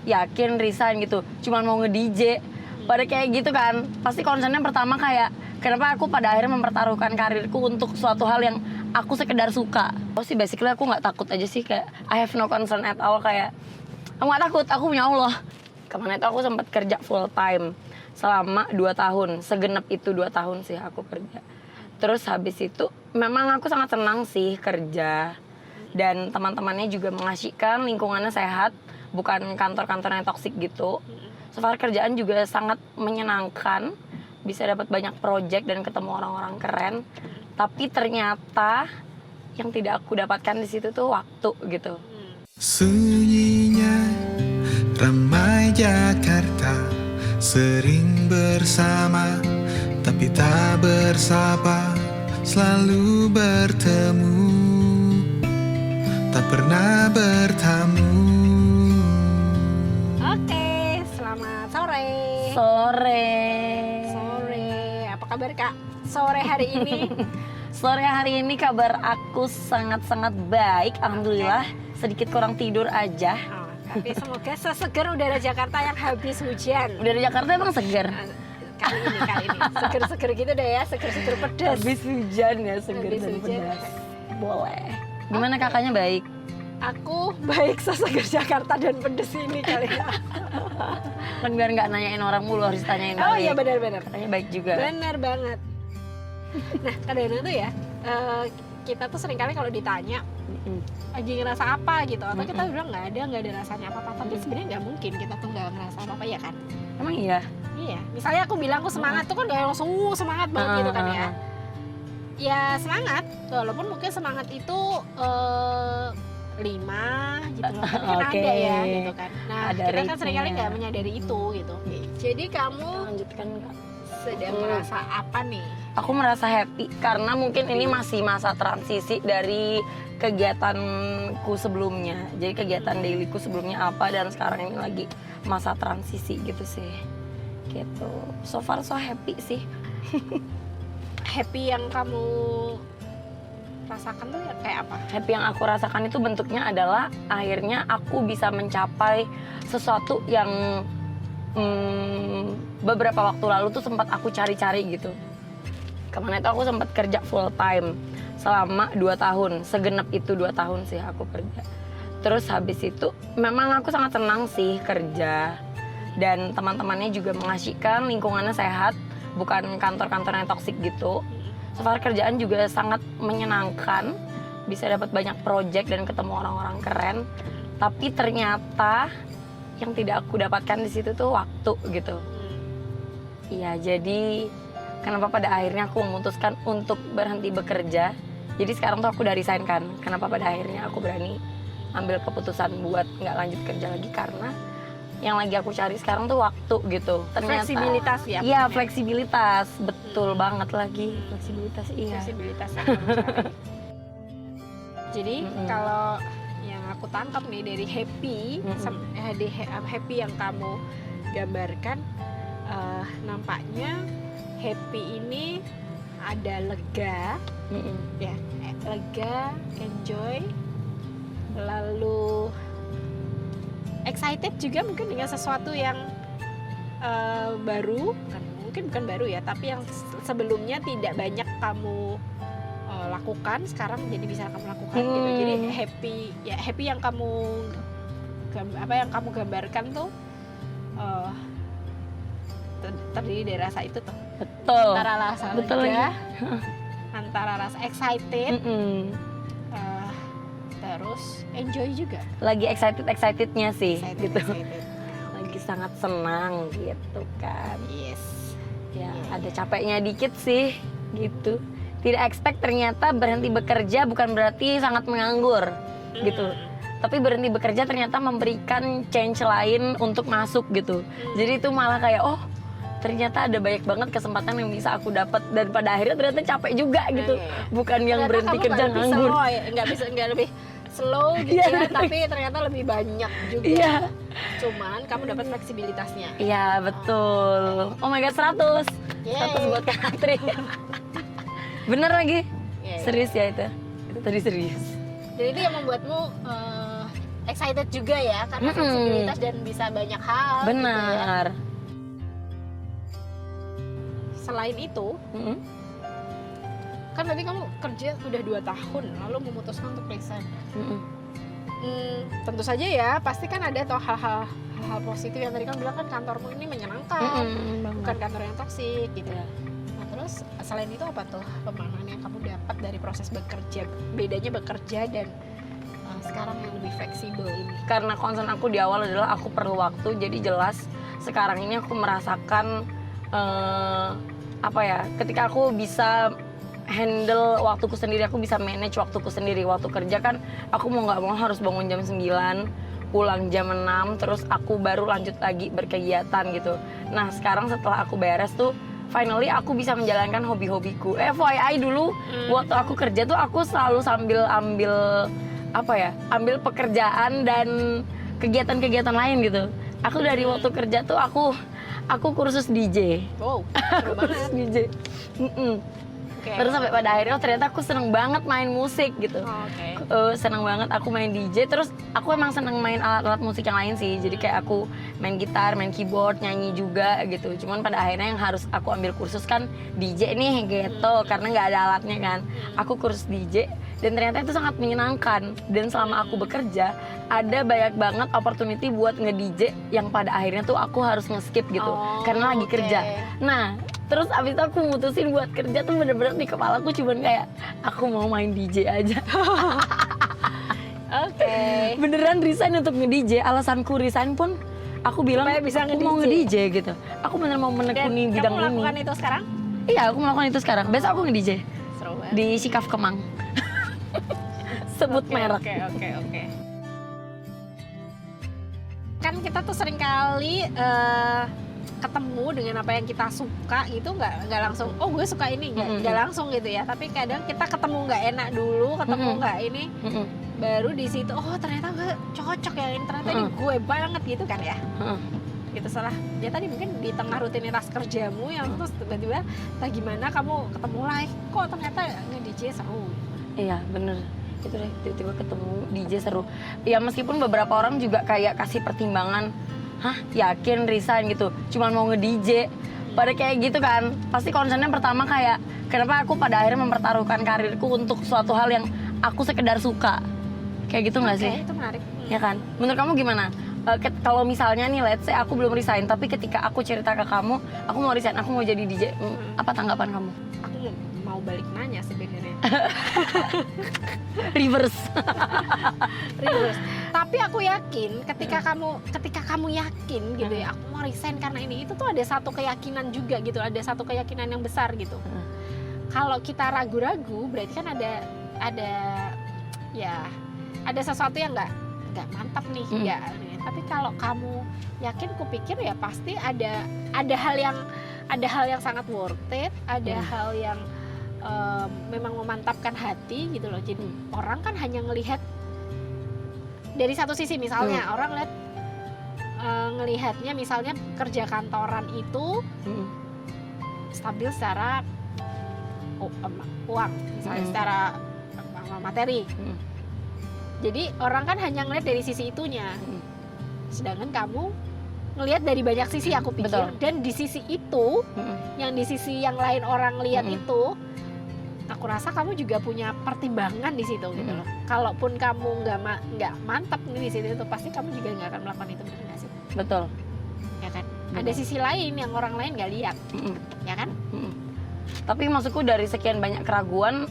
yakin resign gitu, cuman mau nge-DJ. Pada kayak gitu kan, pasti concernnya pertama kayak kenapa aku pada akhirnya mempertaruhkan karirku untuk suatu hal yang aku sekedar suka. Oh sih basically aku nggak takut aja sih, kayak I have no concern at all, kayak aku nggak takut, aku punya Allah. Kemarin itu aku sempat kerja full time selama 2 tahun, segenap itu 2 tahun sih aku kerja. Terus habis itu memang aku sangat senang sih kerja, dan teman-temannya juga mengasyikkan, lingkungannya sehat, bukan kantor-kantor yang toksik gitu. So far kerjaan juga sangat menyenangkan, bisa dapat banyak project dan ketemu orang-orang keren. Tapi ternyata yang tidak aku dapatkan di situ tuh waktu gitu. Sunyinya ramai Jakarta, sering bersama tapi tak bersapa, selalu bertemu, tak pernah bertamu. Oke, selamat sore. Sore, apa kabar Kak? Sore hari ini? Sore hari ini kabar aku sangat-sangat baik, alhamdulillah. Sedikit kurang tidur aja. Oh, tapi semoga seseger udara Jakarta yang habis hujan. Udara Jakarta emang seger. Kali ini seger-seger gitu deh ya, seger-seger pedas. Habis hujan ya, seger Habis dan hujan. pedas. Boleh. Gimana kakaknya, baik? Aku baik seseger Jakarta dan pedas ini kali ya. Kan biar nggak nanyain orang mulu, harus tanyain Oh balik. iya benar-benar. Katanya baik juga. Benar banget. Nah kadang-kadang tuh ya, kita tuh seringkali kalau ditanya lagi ngerasa apa gitu, atau kita bilang nggak ada rasanya apa-apa, tapi sebenarnya nggak mungkin kita tuh nggak ngerasa apa-apa ya kan? Emang iya? Iya, misalnya aku bilang aku semangat tuh kan gak langsung semangat banget gitu kan ya. Ya semangat, walaupun mungkin semangat itu 5 gitu loh, tapi kan Oke. ada ya gitu kan. Nah Ada kita kan rate-nya. seringkali nggak menyadari itu gitu. Jadi kamu Lanjutkan, Kak. sedang merasa apa nih? Aku merasa happy karena mungkin ini masih masa transisi dari kegiatanku sebelumnya. Jadi kegiatan dailyku sebelumnya apa, dan sekarang ini lagi masa transisi gitu sih. Gitu. So far so happy sih. Happy yang kamu rasakan tuh ya kayak apa? Happy yang aku rasakan itu bentuknya adalah akhirnya aku bisa mencapai sesuatu yang beberapa waktu lalu tuh sempat aku cari-cari gitu. Kemarin itu aku sempat kerja full time selama 2 tahun, segenap itu 2 tahun sih aku kerja. Terus habis itu memang aku sangat senang sih kerja, dan teman-temannya juga mengasyikkan, lingkungannya sehat, bukan kantor-kantor yang toksik gitu. So far kerjaan juga sangat menyenangkan, bisa dapat banyak project dan ketemu orang-orang keren. Tapi ternyata yang tidak aku dapatkan di situ tuh waktu gitu. Iya, jadi kenapa pada akhirnya aku memutuskan untuk berhenti bekerja. Jadi sekarang tuh aku udah resign kan. Kenapa pada akhirnya aku berani ambil keputusan buat nggak lanjut kerja lagi, karena yang lagi aku cari sekarang tuh waktu gitu. Ternyata Fleksibilitas ya? Iya, fleksibilitas. Betul banget lagi. Fleksibilitas, iya. Fleksibilitas yang kamu cari. Jadi kalau yang aku tangkap nih dari happy, happy yang kamu gambarkan, nampaknya happy ini ada lega, ya, lega, enjoy, lalu excited juga mungkin dengan sesuatu yang baru, mungkin bukan baru ya, tapi yang sebelumnya tidak banyak kamu lakukan, sekarang jadi bisa kamu lakukan gitu. Jadi happy yang kamu gambarkan tuh terdiri dari rasa itu tuh. Betul. Antara rasa Betul lega, lagi. antara rasa excited, terus enjoy juga. Lagi excitednya sih, gitu. Excited. Lagi sangat senang gitu kan. Yes. Ya, Iya, ada iya. capeknya dikit sih, gitu. Tidak expect ternyata berhenti bekerja bukan berarti sangat menganggur, gitu. Tapi berhenti bekerja ternyata memberikan change lain untuk masuk gitu. Jadi itu malah kayak, oh ternyata ada banyak banget kesempatan yang bisa aku dapat, dan pada akhirnya ternyata capek juga gitu. Bukan yang Ternyata berhenti kamu kerja nggak lebih nganggur. slow ya, nggak lebih slow gitu Iya, ya, bener. tapi ternyata lebih banyak juga. Iya. Cuman kamu dapat fleksibilitasnya. Iya, betul. Oh my god, 100. 100 Yeay. buat Kak Katri. Bener lagi? Iya, iya. Serius ya itu? Itu tadi serius. Jadi itu yang membuatmu excited juga ya karena Mm-mm. fleksibilitas dan bisa banyak hal. Gitu ya. Benar. Selain itu, Mm-mm. kan tadi kamu kerja udah 2 tahun lalu memutuskan untuk resign. Mm-mm. Tentu saja ya, pasti kan ada toh hal-hal positif yang tadi kamu bilang kan kantormu ini menyenangkan, bukan kantor yang toksik gitu. Iya. Nah terus selain itu apa tuh pemaknaan yang kamu dapat dari proses bekerja, bedanya bekerja dan sekarang yang lebih fleksibel ini? Karena concern aku di awal adalah aku perlu waktu, jadi jelas sekarang ini aku merasakan apa ya, ketika aku bisa handle waktuku sendiri, aku bisa manage waktuku sendiri. Waktu kerja kan aku mau nggak mau harus bangun jam 9, pulang jam 6, terus aku baru lanjut lagi berkegiatan gitu. Nah sekarang setelah aku beres tuh, finally aku bisa menjalankan hobi-hobiku. FYI dulu waktu aku kerja tuh aku selalu sambil ambil ambil pekerjaan dan kegiatan-kegiatan lain gitu. Aku dari waktu kerja tuh aku kursus DJ. Wow, seru banget. DJ. Oke. Terus sampai pada akhirnya ternyata aku seneng banget main musik gitu. Oke. Seneng banget aku main DJ. Terus aku emang seneng main alat-alat musik yang lain sih. Jadi kayak aku main gitar, main keyboard, nyanyi juga gitu. Cuman pada akhirnya yang harus aku ambil kursus kan DJ nih gitu. Karena nggak ada alatnya kan. Aku kursus DJ. Dan ternyata itu sangat menyenangkan. Dan selama aku bekerja, ada banyak banget opportunity buat nge-DJ yang pada akhirnya tuh aku harus nge-skip gitu. Karena lagi oke. kerja. Nah, terus abis itu aku mutusin buat kerja tuh bener-bener di kepala aku cuman kayak aku mau main DJ aja. Oke. Beneran resign untuk nge-DJ. Alasanku resign pun aku bilang Supaya bisa aku mau nge-DJ. nge-DJ gitu. Aku bener mau Dan menekuni kamu bidang melakukan ini. itu sekarang? Iya, aku melakukan itu sekarang. Besok aku nge-DJ Seru banget. di Sikaf Kemang. Sebut Oke, merek. Oke. Kan kita tuh sering kali ketemu dengan apa yang kita suka gitu, nggak langsung oh gue suka ini, nggak langsung gitu ya, tapi kadang kita ketemu nggak enak dulu, ketemu nggak ini, baru di situ oh ternyata gue cocok ya ini, ternyata ini gue banget gitu kan ya. Gitu salah ya tadi mungkin di tengah rutinitas kerjamu yang terus tiba-tiba gimana kamu ketemu lagi kok ternyata nge-DJ seru. Iya, bener. Itu deh, tiba-tiba ketemu DJ seru. Ya meskipun beberapa orang juga kayak kasih pertimbangan, hah yakin resign gitu, cuman mau nge-DJ. Pada kayak gitu kan, pasti concernnya pertama kayak, kenapa aku pada akhirnya mempertaruhkan karirku untuk suatu hal yang aku sekedar suka. Kayak gitu nggak sih? Oke, itu menarik. Ya kan? Menurut kamu gimana? Kalau misalnya nih, let's say aku belum resign, tapi ketika aku cerita ke kamu, aku mau resign, aku mau jadi DJ, apa tanggapan kamu? Aku mau balik nanya sebenarnya. Reverse. Tapi aku yakin ketika kamu yakin gitu ya, aku mau resign karena ini, itu tuh ada satu keyakinan juga gitu, ada satu keyakinan yang besar gitu. Kalau kita ragu-ragu berarti kan ada sesuatu yang nggak mantap nih ya. Tapi kalau kamu yakin, kupikir ya pasti ada hal yang sangat worth it, ada hal yang memang memantapkan hati gitu loh. Jadi orang kan hanya ngelihat dari satu sisi, misalnya orang ngelihatnya misalnya kerja kantoran itu stabil secara uang, misalnya secara materi. Jadi orang kan hanya ngelihat dari sisi itunya. Sedangkan kamu ngelihat dari banyak sisi, aku pikir. Betul. Dan di sisi itu, yang di sisi yang lain orang lihat itu, aku rasa kamu juga punya pertimbangan di situ gitu loh. Kalaupun kamu nggak mantap nih di situ, itu pasti kamu juga nggak akan melakukan itu, benar nggak sih? Betul. Ya kan? Ada sisi lain yang orang lain nggak lihat, ya kan? Tapi maksudku dari sekian banyak keraguan,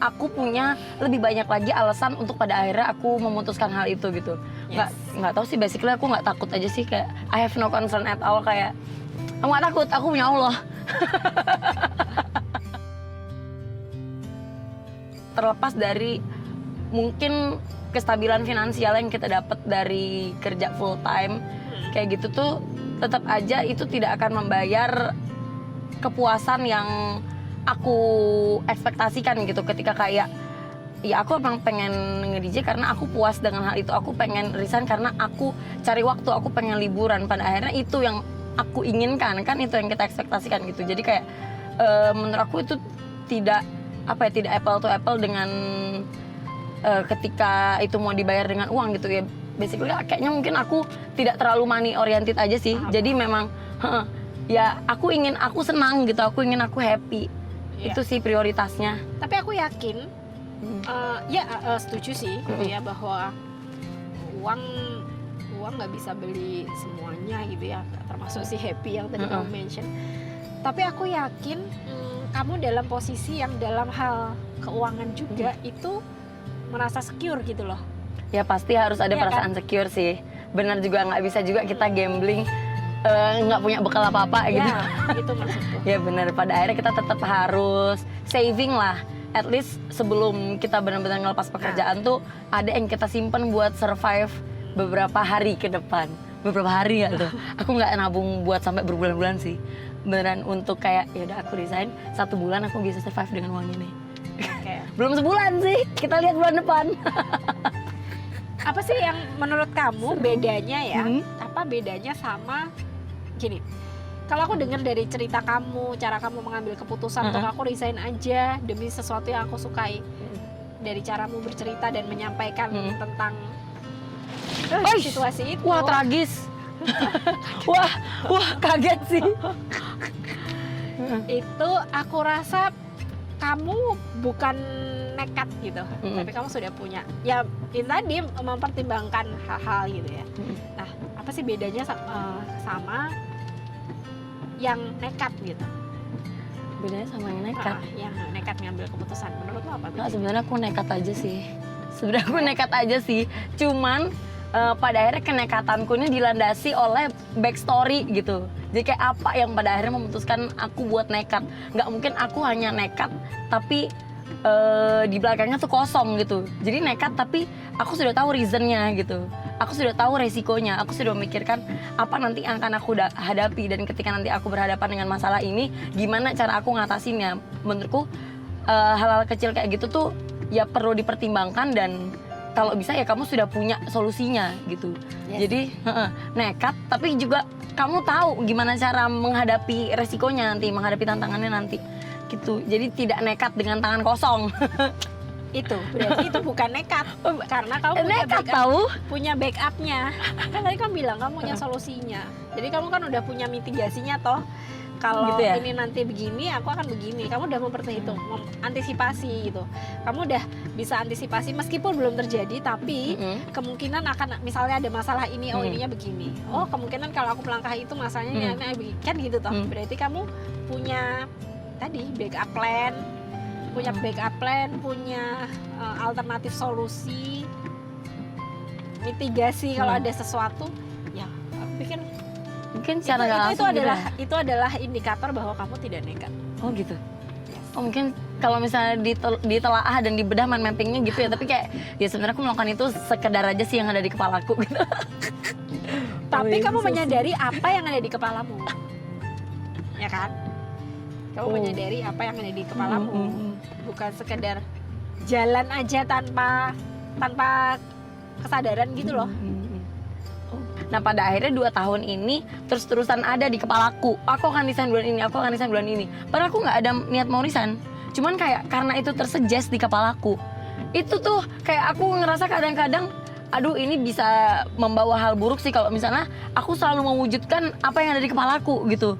aku punya lebih banyak lagi alasan untuk pada akhirnya aku memutuskan hal itu gitu. Nggak tahu sih, basically aku nggak takut aja sih, kayak I have no concern at all, kayak aku nggak takut, aku punya Allah. Terlepas dari mungkin kestabilan finansial yang kita dapat dari kerja full time kayak gitu tuh, tetap aja itu tidak akan membayar kepuasan yang aku ekspektasikan gitu. Ketika kayak ya aku emang pengen nge-DJ karena aku puas dengan hal itu, aku pengen resign karena aku cari waktu, aku pengen liburan, pada akhirnya itu yang aku inginkan kan, itu yang kita ekspektasikan gitu. Jadi kayak menurut aku itu tidak apple to apple dengan ketika itu mau dibayar dengan uang gitu ya. Basically kayaknya mungkin aku tidak terlalu money oriented aja sih. Jadi memang ya aku senang gitu, aku ingin aku happy. Iya. Itu sih prioritasnya. Tapi aku yakin, setuju sih gitu ya, bahwa uang nggak bisa beli semuanya gitu ya, termasuk si happy yang tadi kamu mention. Tapi aku yakin kamu dalam posisi yang dalam hal keuangan juga itu merasa secure gitu loh. Ya pasti harus ada Iya perasaan secure sih. Benar juga, nggak bisa juga kita gambling nggak punya bekal apa-apa gitu. Ya, itu maksudku. Ya benar, pada akhirnya kita tetap harus saving lah. At least sebelum kita benar-benar ngelepas pekerjaan tuh ada yang kita simpen buat survive beberapa hari ke depan. Beberapa hari ya tuh. Aku nggak nabung buat sampai berbulan-bulan sih. Beneran untuk kayak ya udah aku resign 1 bulan aku bisa survive dengan uang ini. Oke. Belum sebulan sih. Kita lihat bulan depan. Apa sih yang menurut kamu bedanya ya? Hmm. Apa bedanya sama gini? Kalau aku dengar dari cerita kamu, cara kamu mengambil keputusan untuk aku resign aja demi sesuatu yang aku sukai, dari caramu bercerita dan menyampaikan tentang situasi itu. Wah tragis. wah kaget sih. Itu aku rasa kamu bukan nekat gitu, tapi kamu sudah punya ya itu tadi mempertimbangkan hal-hal gitu ya. Nah, apa sih bedanya sama yang nekat gitu? Bedanya sama yang nekat. Yang nekat ngambil keputusan, menurut lo apa? Nggak, sebenarnya aku nekat aja sih. Sebenarnya aku nekat aja sih. Cuman pada akhirnya kenekatanku ini dilandasi oleh backstory gitu. Jadi kayak apa yang pada akhirnya memutuskan aku buat nekat. Nggak mungkin aku hanya nekat tapi di belakangnya tuh kosong gitu. Jadi nekat tapi aku sudah tahu reasonnya gitu. Aku sudah tahu resikonya. Aku sudah memikirkan apa nanti yang akan aku hadapi. Dan ketika nanti aku berhadapan dengan masalah ini, gimana cara aku ngatasinnya. Menurutku hal-hal kecil kayak gitu tuh ya perlu dipertimbangkan. Dan kalau bisa ya kamu sudah punya solusinya gitu. Yes. Jadi nekat tapi juga kamu tahu gimana cara menghadapi resikonya nanti, menghadapi tantangannya nanti gitu. Jadi tidak nekat dengan tangan kosong. Itu berarti itu bukan nekat, karena kamu punya Nekat backup, tahu? punya backupnya. Kan tadi kamu bilang kamu punya solusinya. Jadi kamu kan udah punya mitigasinya toh. Kalau Gitu ya? ini nanti begini, aku akan begini. Kamu udah memperhitung, antisipasi gitu. Kamu udah bisa antisipasi meskipun belum terjadi, tapi kemungkinan akan misalnya ada masalah ini, oh ininya begini. Oh kemungkinan kalau aku melangkah itu masalahnya ini begini. Kan gitu toh. Berarti kamu punya tadi backup plan, punya alternatif solusi, mitigasi kalau ada sesuatu. Ya, aku pikir Mungkin cara nggak langsung gitu ya? itu adalah indikator bahwa kamu tidak nekat. Oh gitu. Oh mungkin kalau misalnya ditelaah dan dibedah mind mappingnya gitu ya. Tapi kayak ya sebenarnya aku melakukan itu sekedar aja sih yang ada di kepalaku gitu. Tapi kamu menyadari apa yang ada di kepalamu, ya kan? Kamu menyadari apa yang ada di kepalamu, bukan sekedar jalan aja tanpa kesadaran gitu loh. Nah pada akhirnya 2 tahun ini terus-terusan ada di kepalaku. Aku akan resign bulan ini, aku akan resign bulan ini. Padahal aku nggak ada niat mau resign. Cuman kayak karena itu tersuggest di kepalaku. Itu tuh kayak aku ngerasa kadang-kadang, aduh ini bisa membawa hal buruk sih kalau misalnya aku selalu mewujudkan apa yang ada di kepalaku gitu.